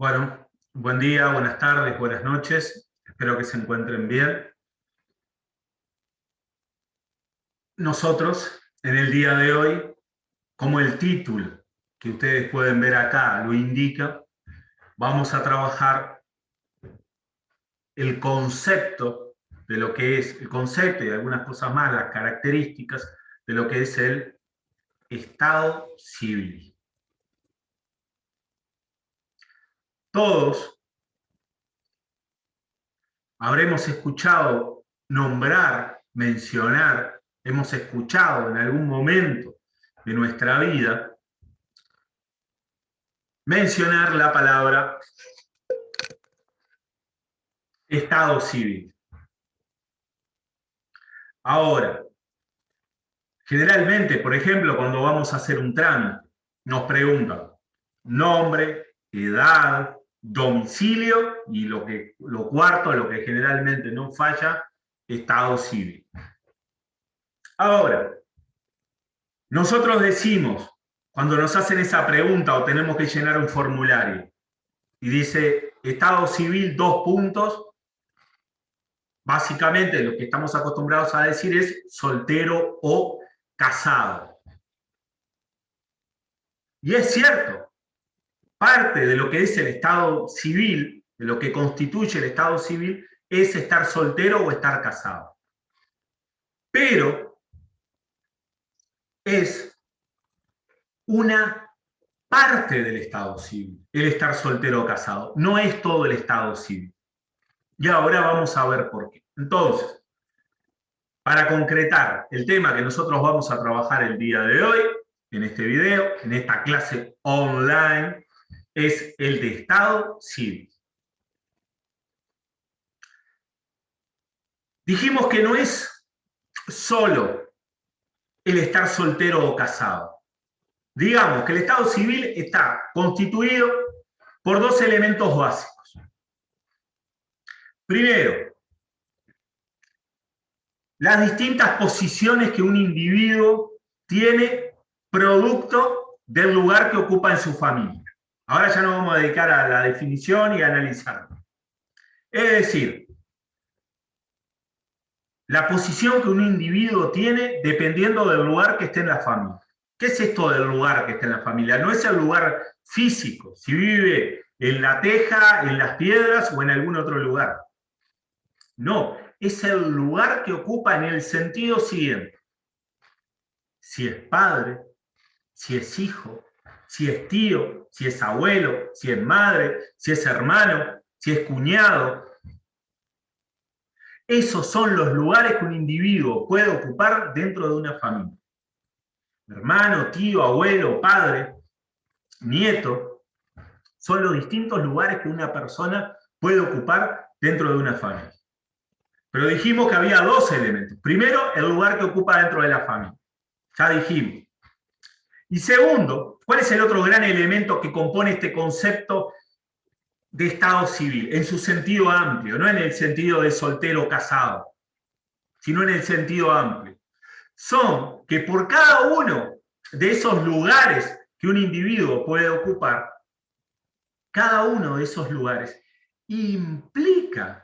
Bueno, buen día, buenas tardes, buenas noches. Espero que se encuentren bien. Nosotros, en el día de hoy, como el título que ustedes pueden ver acá lo indica, vamos a trabajar el concepto de lo que es el concepto y algunas cosas más, las características de lo que es el Estado civil. Todos habremos escuchado nombrar, mencionar, hemos escuchado en algún momento de nuestra vida mencionar la palabra Estado civil. Ahora, generalmente, por ejemplo, cuando vamos a hacer un trámite, nos preguntan nombre, edad, domicilio y lo cuarto, lo que generalmente no falla, Estado civil. Ahora, nosotros decimos, cuando nos hacen esa pregunta o tenemos que llenar un formulario y dice Estado civil, 2 puntos, básicamente lo que estamos acostumbrados a decir es soltero o casado. Y es cierto, parte de lo que es el Estado civil, de lo que constituye el Estado civil, es estar soltero o estar casado. Pero es una parte del Estado civil, el estar soltero o casado. No es todo el Estado civil. Y ahora vamos a ver por qué. Entonces, para concretar el tema que nosotros vamos a trabajar el día de hoy, en este video, en esta clase online, es el de Estado civil. Dijimos que no es solo el estar soltero o casado. Digamos que el Estado civil está constituido por 2 elementos básicos. Primero, las distintas posiciones que un individuo tiene producto del lugar que ocupa en su familia. Ahora ya nos vamos a dedicar a la definición y a analizarlo. Es decir, la posición que un individuo tiene dependiendo del lugar que esté en la familia. ¿Qué es esto del lugar que esté en la familia? No es el lugar físico, si vive en la teja, en las piedras o en algún otro lugar. No, es el lugar que ocupa en el sentido siguiente. Si es padre, si es hijo, si es tío, si es abuelo, si es madre, si es hermano, si es cuñado. Esos son los lugares que un individuo puede ocupar dentro de una familia. Hermano, tío, abuelo, padre, nieto, son los distintos lugares que una persona puede ocupar dentro de una familia. Pero dijimos que había 2 elementos. Primero, el lugar que ocupa dentro de la familia. Ya dijimos. Y segundo, ¿cuál es el otro gran elemento que compone este concepto de Estado civil? En su sentido amplio, no en el sentido de soltero o casado, sino en el sentido amplio. Son que por cada uno de esos lugares que un individuo puede ocupar, cada uno de esos lugares implican,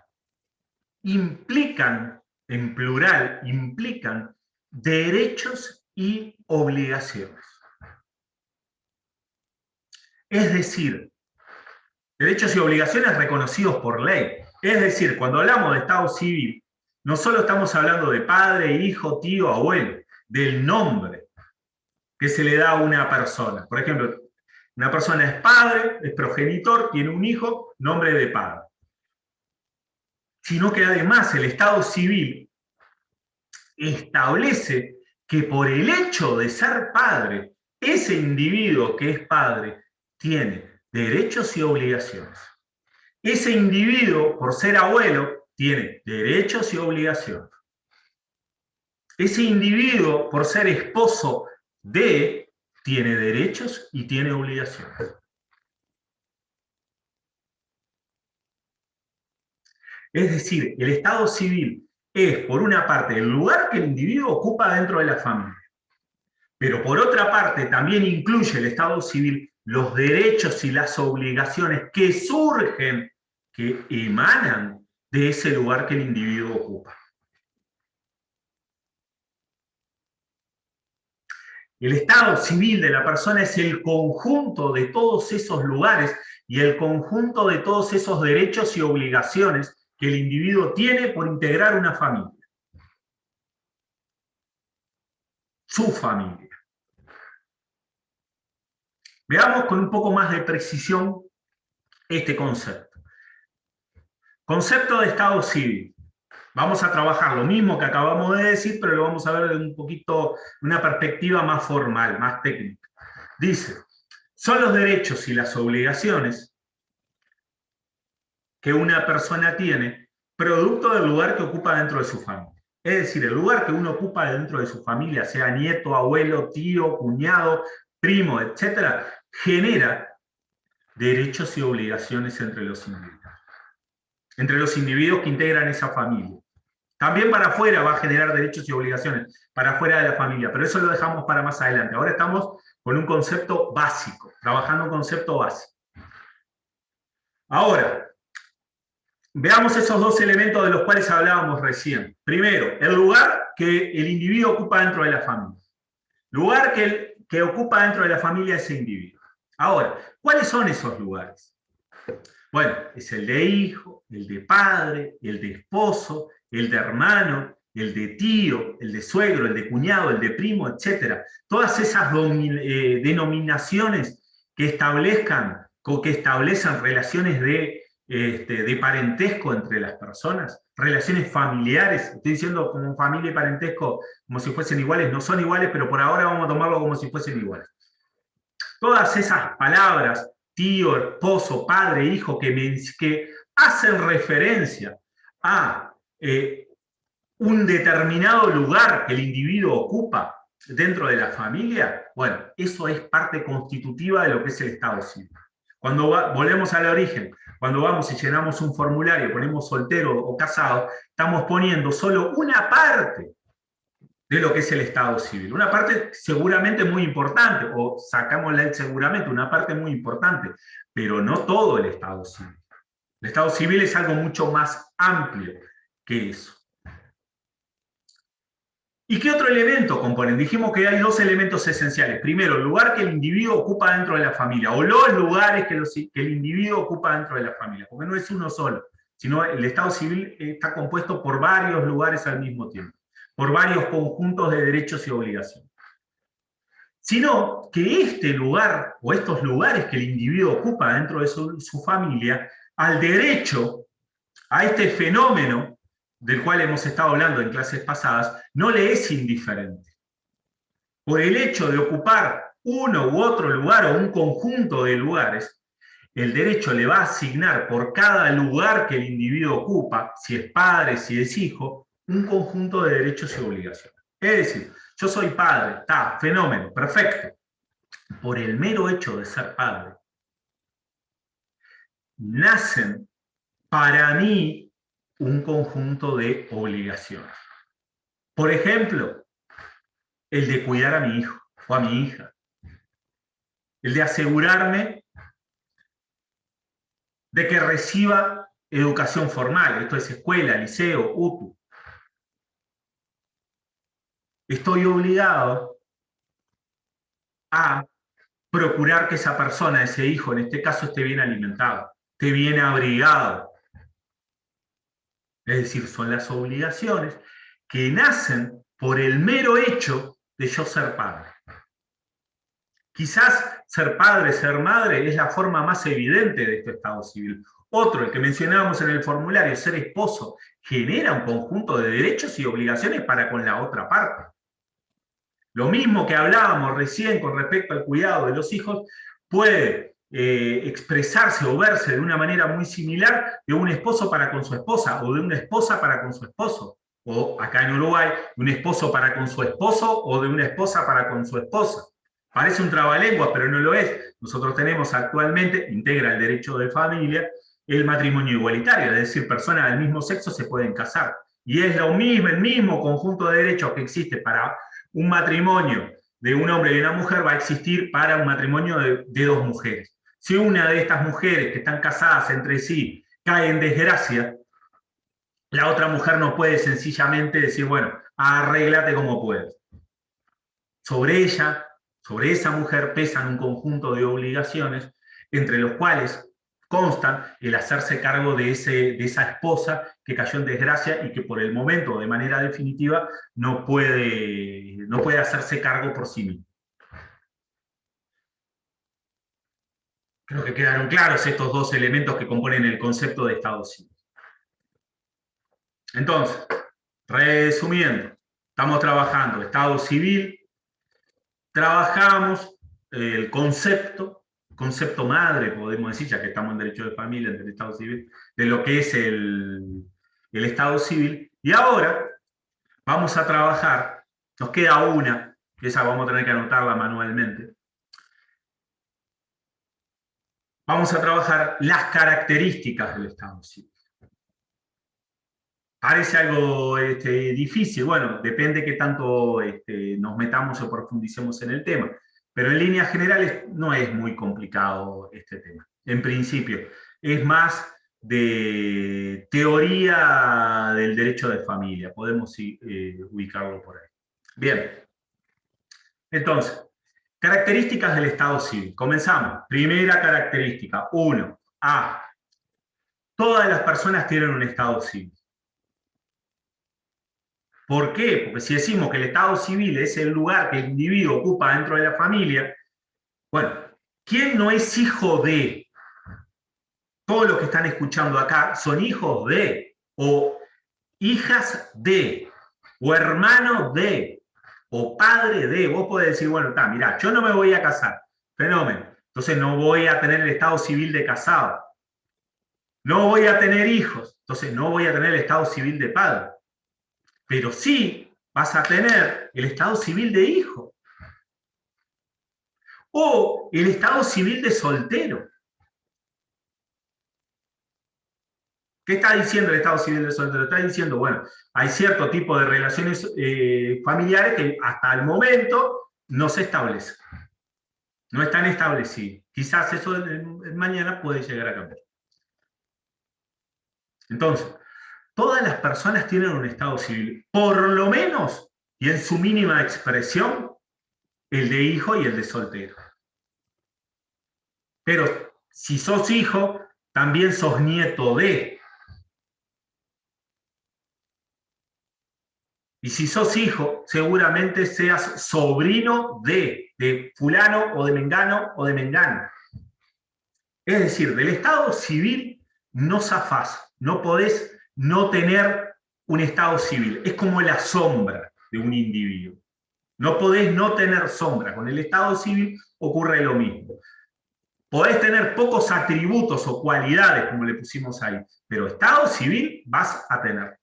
en plural, implican derechos y obligaciones. Es decir, derechos y obligaciones reconocidos por ley. Es decir, cuando hablamos de Estado civil, no solo estamos hablando de padre, hijo, tío, abuelo, del nombre que se le da a una persona. Por ejemplo, una persona es padre, es progenitor, tiene un hijo, nombre de padre. Sino que además el Estado civil establece que por el hecho de ser padre, ese individuo que es padre tiene derechos y obligaciones. Ese individuo, por ser abuelo, tiene derechos y obligaciones. Ese individuo, por ser esposo de, tiene derechos y tiene obligaciones. Es decir, el Estado civil es, por una parte, el lugar que el individuo ocupa dentro de la familia. Pero por otra parte, también incluye el Estado civil los derechos y las obligaciones que surgen, que emanan de ese lugar que el individuo ocupa. El estado civil de la persona es el conjunto de todos esos lugares y el conjunto de todos esos derechos y obligaciones que el individuo tiene por integrar una familia. Su familia. Veamos con un poco más de precisión este concepto. Concepto de estado civil. Vamos a trabajar lo mismo que acabamos de decir, pero lo vamos a ver de un poquito, una perspectiva más formal, más técnica. Dice, son los derechos y las obligaciones que una persona tiene producto del lugar que ocupa dentro de su familia. Es decir, el lugar que uno ocupa dentro de su familia, sea nieto, abuelo, tío, cuñado, primo, etc., genera derechos y obligaciones entre los individuos que integran esa familia. También para afuera va a generar derechos y obligaciones, para afuera de la familia, pero eso lo dejamos para más adelante. Ahora estamos con un concepto básico, trabajando un concepto básico. Ahora, veamos esos dos elementos de los cuales hablábamos recién. Primero, el lugar que el individuo ocupa dentro de la familia. Lugar que ocupa dentro de la familia ese individuo. Ahora, ¿cuáles son esos lugares? Bueno, es el de hijo, el de padre, el de esposo, el de hermano, el de tío, el de suegro, el de cuñado, el de primo, etc. Todas esas denominaciones que establecen relaciones de parentesco entre las personas, relaciones familiares. Estoy diciendo como familia y parentesco como si fuesen iguales, no son iguales, pero por ahora vamos a tomarlo como si fuesen iguales. Todas esas palabras, tío, esposo, padre, hijo, que hacen referencia a un determinado lugar que el individuo ocupa dentro de la familia, bueno, eso es parte constitutiva de lo que es el estado civil. Cuando volvemos al origen, cuando vamos y llenamos un formulario, ponemos soltero o casado, estamos poniendo solo una parte de lo que es el estado civil. Una parte seguramente muy importante, o sacámosla el seguramente, una parte muy importante, pero no todo el estado civil. El estado civil es algo mucho más amplio que eso. ¿Y qué otro elemento componen? Dijimos que hay dos elementos esenciales. Primero, el lugar que el individuo ocupa dentro de la familia, o los lugares que el individuo ocupa dentro de la familia, porque no es uno solo, sino el estado civil está compuesto por varios lugares al mismo tiempo, por varios conjuntos de derechos y obligaciones. Sino que este lugar, o estos lugares que el individuo ocupa dentro de su familia, al derecho, a este fenómeno del cual hemos estado hablando en clases pasadas, no le es indiferente. Por el hecho de ocupar uno u otro lugar o un conjunto de lugares, el derecho le va a asignar por cada lugar que el individuo ocupa, si es padre, si es hijo, un conjunto de derechos y obligaciones. Es decir, yo soy padre, está, fenómeno, perfecto. Por el mero hecho de ser padre, nacen para mí un conjunto de obligaciones. Por ejemplo, el de cuidar a mi hijo o a mi hija. El de asegurarme de que reciba educación formal, esto es escuela, liceo, UTU. Estoy obligado a procurar que esa persona, ese hijo, en este caso, esté bien alimentado, esté bien abrigado. Es decir, son las obligaciones que nacen por el mero hecho de yo ser padre. Quizás ser padre, ser madre, es la forma más evidente de este estado civil. Otro, el que mencionábamos en el formulario, ser esposo, genera un conjunto de derechos y obligaciones para con la otra parte. Lo mismo que hablábamos recién con respecto al cuidado de los hijos, puede expresarse o verse de una manera muy similar de un esposo para con su esposa, o de una esposa para con su esposo, o acá en Uruguay, de un esposo para con su esposo, o de una esposa para con su esposa. Parece un trabalenguas, pero no lo es. Nosotros tenemos actualmente, integra el derecho de familia, el matrimonio igualitario, es decir, personas del mismo sexo se pueden casar. Y es lo mismo, el mismo conjunto de derechos que existe para un matrimonio de un hombre y una mujer va a existir para un matrimonio de dos mujeres. Si una de estas mujeres que están casadas entre sí cae en desgracia, la otra mujer no puede sencillamente decir, bueno, arréglate como puedes. Sobre ella, sobre esa mujer, pesan un conjunto de obligaciones, entre los cuales constan el hacerse cargo de esa esposa que cayó en desgracia y que por el momento, de manera definitiva, no puede hacerse cargo por sí misma. Creo que quedaron claros estos dos elementos que componen el concepto de Estado civil. Entonces, resumiendo, estamos trabajando Estado civil, trabajamos el concepto madre, podemos decir, ya que estamos en derecho de familia, en el Estado civil, de lo que es el Estado civil, y ahora vamos a trabajar, nos queda una, que esa vamos a tener que anotarla manualmente, vamos a trabajar las características del Estado civil. Parece algo difícil, bueno, depende qué tanto nos metamos o profundicemos en el tema, pero en líneas generales no es muy complicado este tema. En principio, es más de teoría del derecho de familia, podemos ubicarlo por ahí. Bien, entonces, características del Estado civil. Comenzamos. Primera característica, 1. A. Todas las personas tienen un Estado civil. ¿Por qué? Porque si decimos que el Estado civil es el lugar que el individuo ocupa dentro de la familia, bueno, ¿quién no es hijo de? Todos los que están escuchando acá son hijos de, o hijas de, o hermanos de, o padre de. Vos podés decir, bueno, mirá, yo no me voy a casar, fenómeno, entonces no voy a tener el Estado civil de casado. No voy a tener hijos, entonces no voy a tener el Estado civil de padre. Pero sí vas a tener el Estado civil de hijo. O el Estado civil de soltero. ¿Qué está diciendo el Estado civil de soltero? Está diciendo, bueno, hay cierto tipo de relaciones familiares que hasta el momento no se establecen. No están establecidas. Quizás eso mañana puede llegar a cambiar. Entonces, todas las personas tienen un Estado civil, por lo menos, y en su mínima expresión, el de hijo y el de soltero. Pero si sos hijo, también sos nieto de. Y si sos hijo, seguramente seas sobrino de fulano o de mengano o de mengana. Es decir, del Estado civil no zafás, no podés no tener un Estado civil. Es como la sombra de un individuo. No podés no tener sombra. Con el Estado civil ocurre lo mismo. Podés tener pocos atributos o cualidades, como le pusimos ahí, pero Estado civil vas a tener.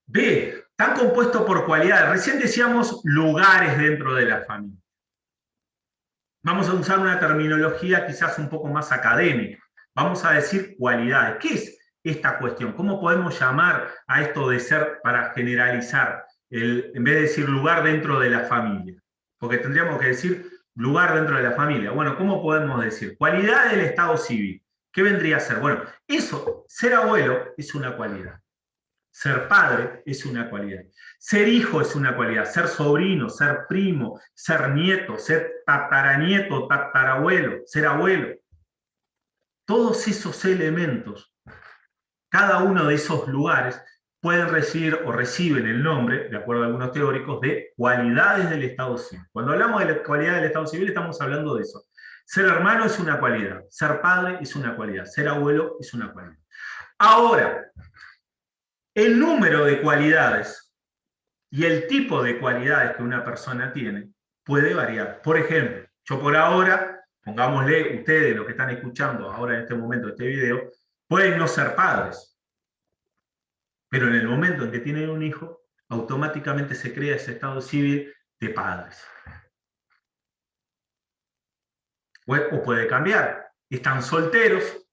B, están compuestos por cualidades. Recién decíamos lugares dentro de la familia. Vamos a usar una terminología quizás un poco más académica. Vamos a decir cualidades. ¿Qué es esta cuestión? ¿Cómo podemos llamar a esto de ser, para generalizar, en vez de decir lugar dentro de la familia? Porque tendríamos que decir lugar dentro de la familia. Bueno, ¿cómo podemos decir? Cualidad del Estado civil. ¿Qué vendría a ser? Bueno, eso, ser abuelo es una cualidad. Ser padre es una cualidad. Ser hijo es una cualidad. Ser sobrino, ser primo, ser nieto, ser tataranieto, tatarabuelo, ser abuelo. Todos esos elementos, cada uno de esos lugares, pueden recibir o reciben el nombre, de acuerdo a algunos teóricos, de cualidades del Estado civil. Cuando hablamos de la cualidad del Estado civil estamos hablando de eso. Ser hermano es una cualidad, ser padre es una cualidad, ser abuelo es una cualidad. Ahora, el número de cualidades y el tipo de cualidades que una persona tiene puede variar. Por ejemplo, yo por ahora, pongámosle ustedes, los que están escuchando ahora en este momento este video, pueden no ser padres, pero en el momento en que tienen un hijo, automáticamente se crea ese Estado civil de padres. O puede cambiar, están solteros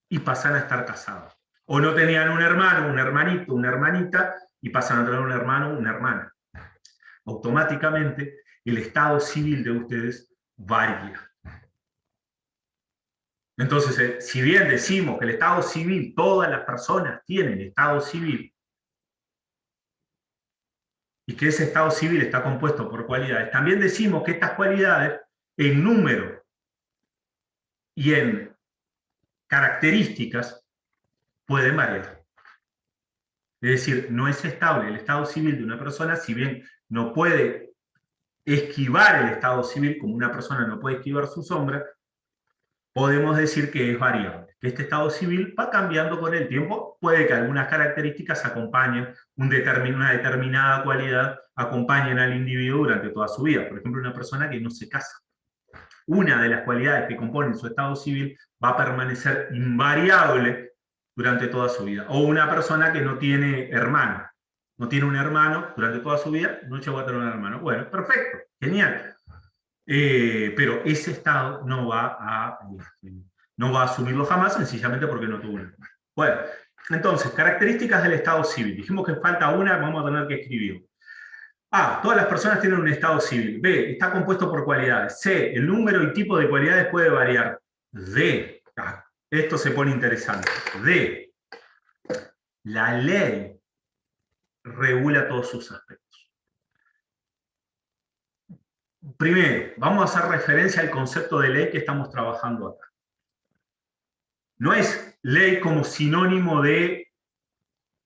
y pasan a estar casados. O no tenían un hermano, un hermanito, una hermanita, y pasan a tener un hermano o una hermana. Automáticamente el estado civil de ustedes varía. Entonces, si bien decimos que el estado civil, todas las personas tienen estado civil, y que ese estado civil está compuesto por cualidades, también decimos que estas cualidades, en número y en características, pueden variar. Es decir, no es estable el estado civil de una persona, si bien no puede esquivar el estado civil como una persona no puede esquivar su sombra, podemos decir que es variable, que este estado civil va cambiando con el tiempo, puede que algunas características acompañen una determinada cualidad, acompañen al individuo durante toda su vida. Por ejemplo, una persona que no se casa. Una de las cualidades que componen su estado civil va a permanecer invariable durante toda su vida. O una persona que no tiene hermano. No tiene un hermano durante toda su vida, no llegó a tener un hermano. Bueno, perfecto, genial. Pero ese estado no va a asumirlo jamás, sencillamente porque no tuvo un hermano. Bueno, entonces, características del estado civil. Dijimos que falta una, vamos a tener que escribir. A, todas las personas tienen un estado civil. B, está compuesto por cualidades. C, el número y tipo de cualidades puede variar. D, esto se pone interesante. D, la ley regula todos sus aspectos. Primero, vamos a hacer referencia al concepto de ley que estamos trabajando acá. No es ley como sinónimo de,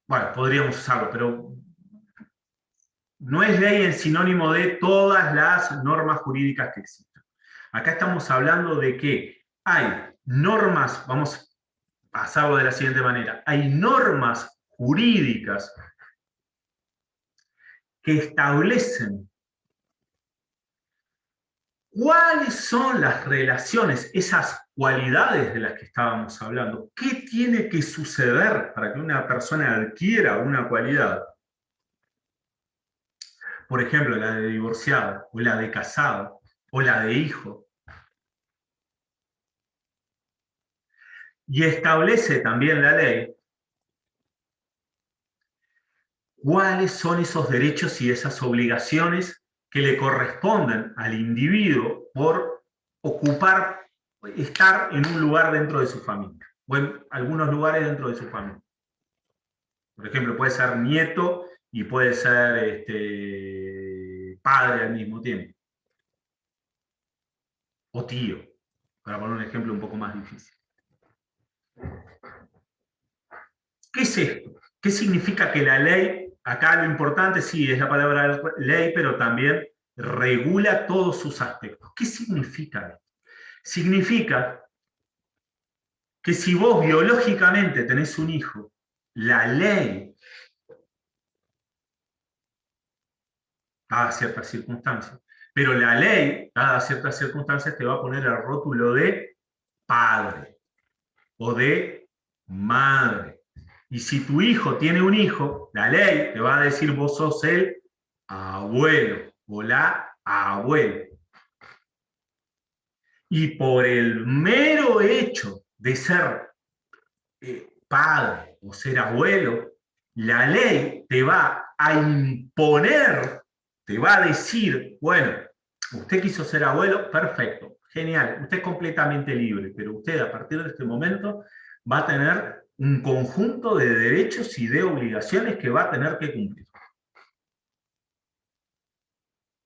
bueno, podríamos usarlo, pero no es ley en sinónimo de todas las normas jurídicas que existen. Acá estamos hablando de que hay normas, vamos a hacerlo de la siguiente manera, hay normas jurídicas que establecen cuáles son las relaciones, esas cualidades de las que estábamos hablando. ¿Qué tiene que suceder para que una persona adquiera una cualidad? Por ejemplo, la de divorciado, o la de casado, o la de hijo. Y establece también la ley cuáles son esos derechos y esas obligaciones que le corresponden al individuo por ocupar, estar en un lugar dentro de su familia, o en algunos lugares dentro de su familia. Por ejemplo, puede ser nieto y puede ser padre al mismo tiempo. O tío, para poner un ejemplo un poco más difícil. ¿Qué es esto? ¿Qué significa que la ley, acá lo importante sí es la palabra ley, pero también regula todos sus aspectos? ¿Qué significa esto? Significa que si vos biológicamente tenés un hijo, la ley, dadas ciertas circunstancias, pero la ley, dadas ciertas circunstancias, te va a poner el rótulo de padre o de madre. Y si tu hijo tiene un hijo, la ley te va a decir vos sos el abuelo o la abuela. Y por el mero hecho de ser padre o ser abuelo, la ley te va a imponer, te va a decir, bueno, usted quiso ser abuelo, perfecto, genial, usted es completamente libre, pero usted a partir de este momento va a tener un conjunto de derechos y de obligaciones que va a tener que cumplir.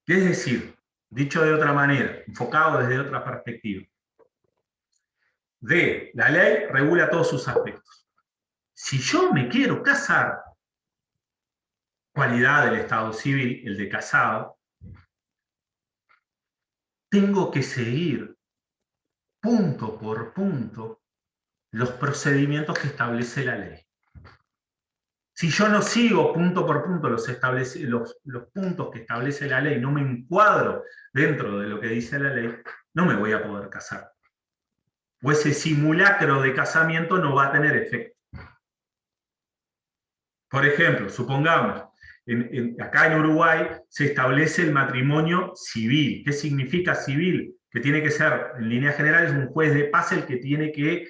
Es decir, dicho de otra manera, enfocado desde otra perspectiva, la ley regula todos sus aspectos. Si yo me quiero casar, cualidad del estado civil, el de casado, tengo que seguir punto por punto los procedimientos que establece la ley. Si yo no sigo punto por punto los puntos que establece la ley, no me encuadro dentro de lo que dice la ley, no me voy a poder casar. O ese simulacro de casamiento no va a tener efecto. Por ejemplo, supongamos, acá en Uruguay se establece el matrimonio civil. ¿Qué significa civil? Que tiene que ser, en líneas generales, un juez de paz el que tiene que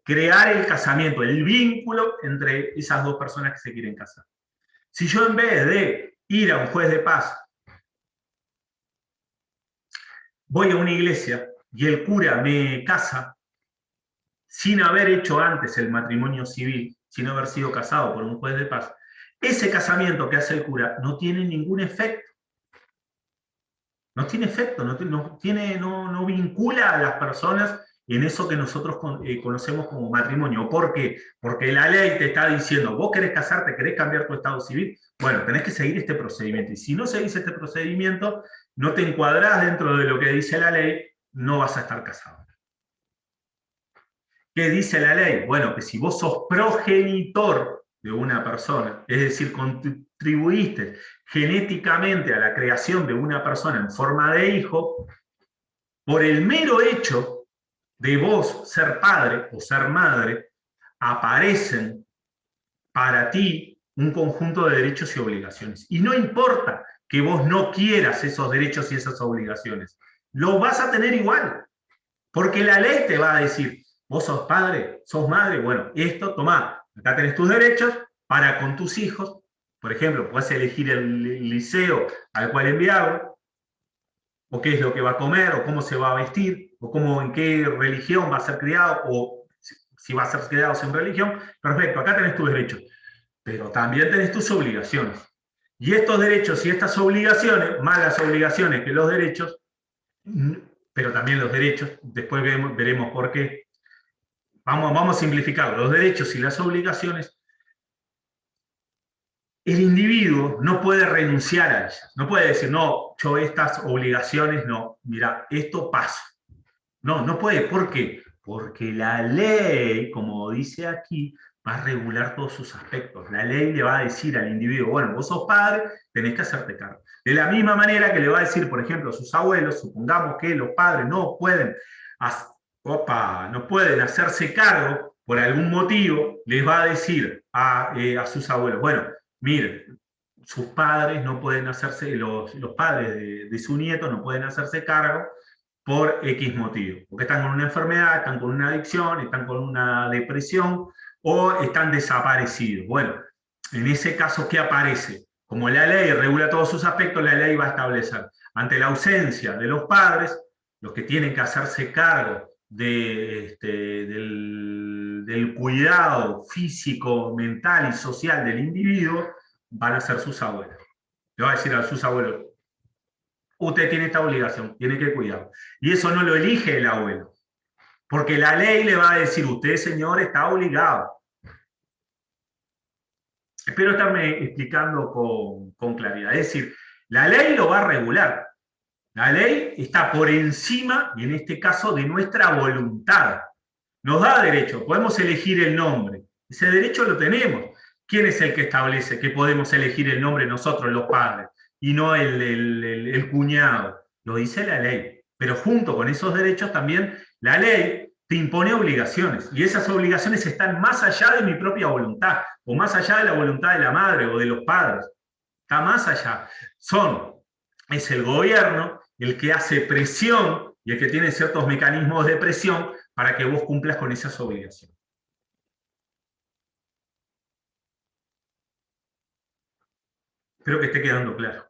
crear el casamiento, el vínculo entre esas dos personas que se quieren casar. Si yo en vez de ir a un juez de paz, voy a una iglesia y el cura me casa sin haber hecho antes el matrimonio civil, sin haber sido casado por un juez de paz, ese casamiento que hace el cura no tiene ningún efecto. No tiene efecto, no vincula a las personas en eso que nosotros conocemos como matrimonio. ¿Por qué? Porque la ley te está diciendo, vos querés casarte, querés cambiar tu estado civil, bueno, tenés que seguir este procedimiento. Y si no seguís este procedimiento, no te encuadrás dentro de lo que dice la ley, no vas a estar casado. ¿Qué dice la ley? Bueno, que si vos sos progenitor de una persona, es decir, contribuiste genéticamente a la creación de una persona en forma de hijo, por el mero hecho de vos ser padre o ser madre, aparecen para ti un conjunto de derechos y obligaciones. Y no importa que vos no quieras esos derechos y esas obligaciones, lo vas a tener igual, porque la ley te va a decir, vos sos padre, sos madre, bueno, esto, tomá, acá tenés tus derechos para con tus hijos, por ejemplo, podés elegir el liceo al cual enviarlo, o qué es lo que va a comer, o cómo se va a vestir, o cómo, en qué religión va a ser criado, o si va a ser criado sin religión. Perfecto, acá tenés tus derechos, pero también tenés tus obligaciones. Y estos derechos y estas obligaciones, más las obligaciones que los derechos, pero también los derechos, después veremos por qué. Vamos a simplificar, los derechos y las obligaciones, el individuo no puede renunciar a ellas, no puede decir, no, yo estas obligaciones no, mira, esto paso. No puede, ¿por qué? Porque la ley, como dice aquí, va a regular todos sus aspectos. La ley le va a decir al individuo, bueno, vos sos padre, tenés que hacerte cargo. De la misma manera que le va a decir, por ejemplo, a sus abuelos, supongamos que los padres no pueden hacerse cargo por algún motivo, les va a decir a sus abuelos, bueno, miren, sus padres no pueden hacerse, los padres de su nieto no pueden hacerse cargo por X motivo, porque están con una enfermedad, están con una adicción, están con una depresión o están desaparecidos. Bueno, en ese caso, ¿qué aparece? Como la ley regula todos sus aspectos, la ley va a establecer, ante la ausencia de los padres, los que tienen que hacerse cargo del cuidado físico, mental y social del individuo, van a ser sus abuelos. Le va a decir a sus abuelos, usted tiene esta obligación, tiene que cuidar. Y eso no lo elige el abuelo, porque la ley le va a decir, usted, señor, está obligado. Espero estarme explicando con claridad. Es decir, la ley lo va a regular. La ley está por encima, y en este caso, de nuestra voluntad. Nos da derecho, podemos elegir el nombre. Ese derecho lo tenemos. ¿Quién es el que establece que podemos elegir el nombre nosotros, los padres, y no el cuñado? Lo dice la ley. Pero junto con esos derechos también la ley te impone obligaciones. Y esas obligaciones están más allá de mi propia voluntad, o más allá de la voluntad de la madre o de los padres. Está más allá. Es el gobierno el que hace presión y el que tiene ciertos mecanismos de presión para que vos cumplas con esas obligaciones. Espero que esté quedando claro.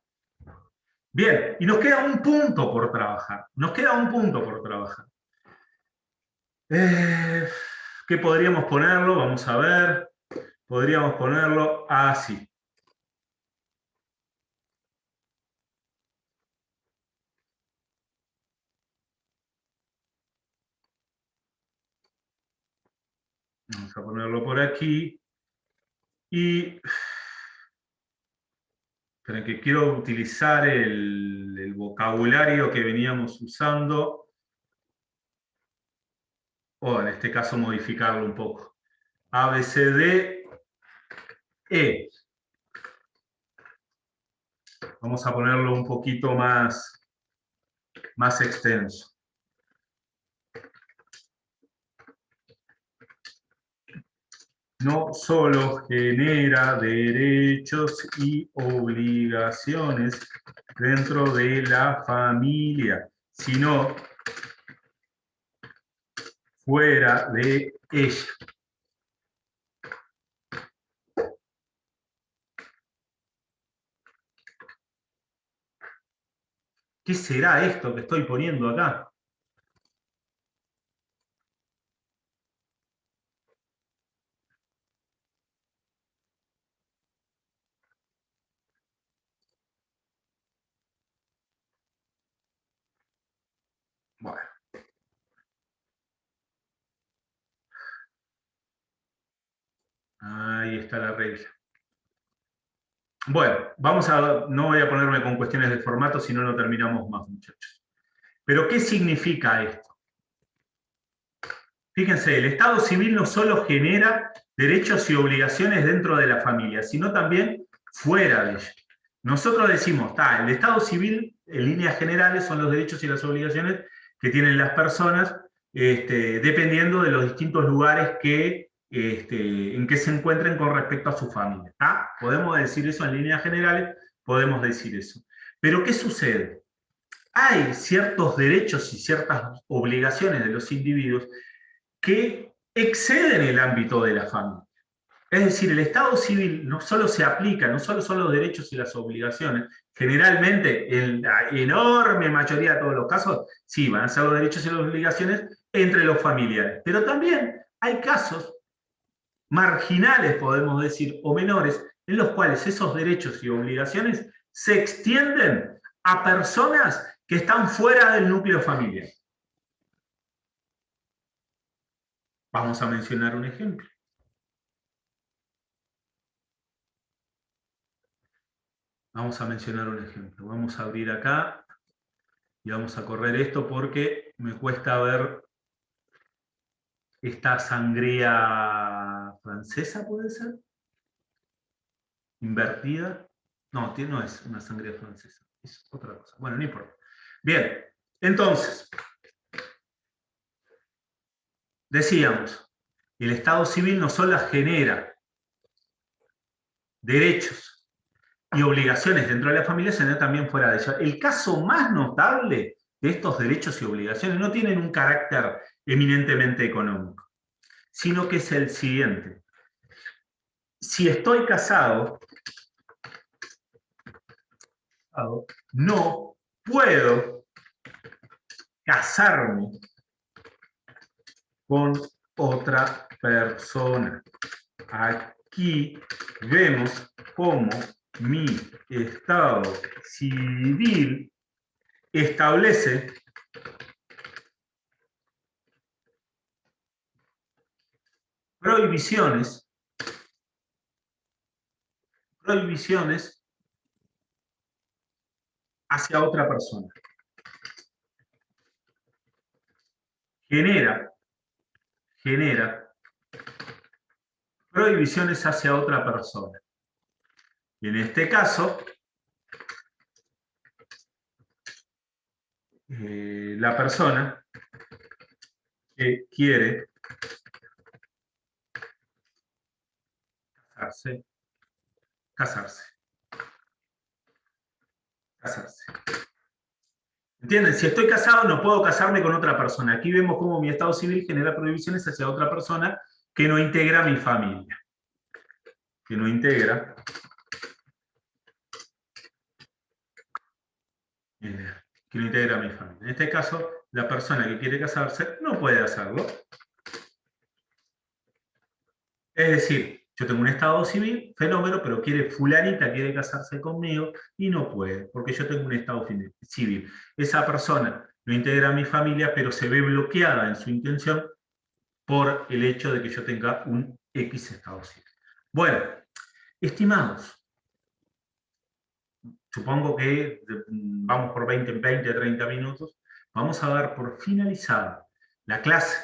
Bien, y nos queda un punto por trabajar. Nos queda un punto por trabajar. ¿Qué podríamos ponerlo? Vamos a ver. Podríamos ponerlo así. Vamos a ponerlo por aquí. Y esperen que quiero utilizar el vocabulario que veníamos usando, o en este caso modificarlo un poco. A, B, C, D, E. Vamos a ponerlo un poquito más extenso. No solo genera derechos y obligaciones dentro de la familia, sino fuera de ella. ¿Qué será esto que estoy poniendo acá? Bueno. Ahí está la regla. Bueno, no voy a ponerme con cuestiones de formato, si no, no terminamos más, muchachos. Pero, ¿qué significa esto? Fíjense, el Estado civil no solo genera derechos y obligaciones dentro de la familia, sino también fuera de ella. Nosotros decimos, el Estado civil, en líneas generales, son los derechos y las obligaciones que tienen las personas, dependiendo de los distintos lugares en que se encuentren con respecto a su familia. Podemos decir eso en líneas generales, podemos decir eso. Pero, ¿qué sucede? Hay ciertos derechos y ciertas obligaciones de los individuos que exceden el ámbito de la familia. Es decir, el Estado civil no solo se aplica, no solo son los derechos y las obligaciones, generalmente, en la enorme mayoría de todos los casos, sí, van a ser los derechos y las obligaciones entre los familiares. Pero también hay casos marginales, podemos decir, o menores, en los cuales esos derechos y obligaciones se extienden a personas que están fuera del núcleo familiar. Vamos a mencionar un ejemplo. Vamos a mencionar un ejemplo. Vamos a abrir acá y vamos a correr esto porque me cuesta ver esta sangría francesa, ¿puede ser? Invertida. No, no es una sangría francesa, es otra cosa. Bueno, no importa. Bien, entonces, decíamos, el Estado civil no solo genera derechos y obligaciones dentro de la familia, sino también fuera de ella. El caso más notable de estos derechos y obligaciones no tienen un carácter eminentemente económico, sino que es el siguiente. Si estoy casado, no puedo casarme con otra persona. Aquí vemos cómo mi estado civil establece prohibiciones hacia otra persona. Genera prohibiciones hacia otra persona. Y en este caso, la persona que quiere casarse. ¿Entienden? Si estoy casado, no puedo casarme con otra persona. Aquí vemos cómo mi estado civil genera prohibiciones hacia otra persona que no integra mi familia. Que no integra mi familia. En este caso, la persona que quiere casarse no puede hacerlo. Es decir, yo tengo un estado civil, fenómeno, pero fulanita quiere casarse conmigo y no puede, porque yo tengo un estado civil. Esa persona no integra mi familia, pero se ve bloqueada en su intención por el hecho de que yo tenga un X estado civil. Bueno, estimados, supongo que vamos por 20, 30 minutos, vamos a dar por finalizada la clase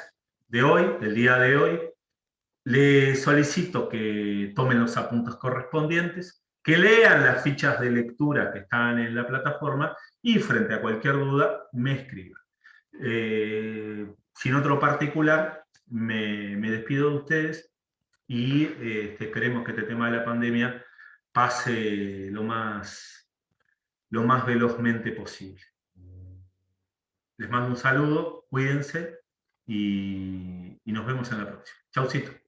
de hoy, del día de hoy. Les solicito que tomen los apuntes correspondientes, que lean las fichas de lectura que están en la plataforma y frente a cualquier duda me escriban. Sin otro particular, me despido de ustedes y esperemos que este tema de la pandemia pase lo más velozmente posible. Les mando un saludo, cuídense y nos vemos en la próxima. Chaucito.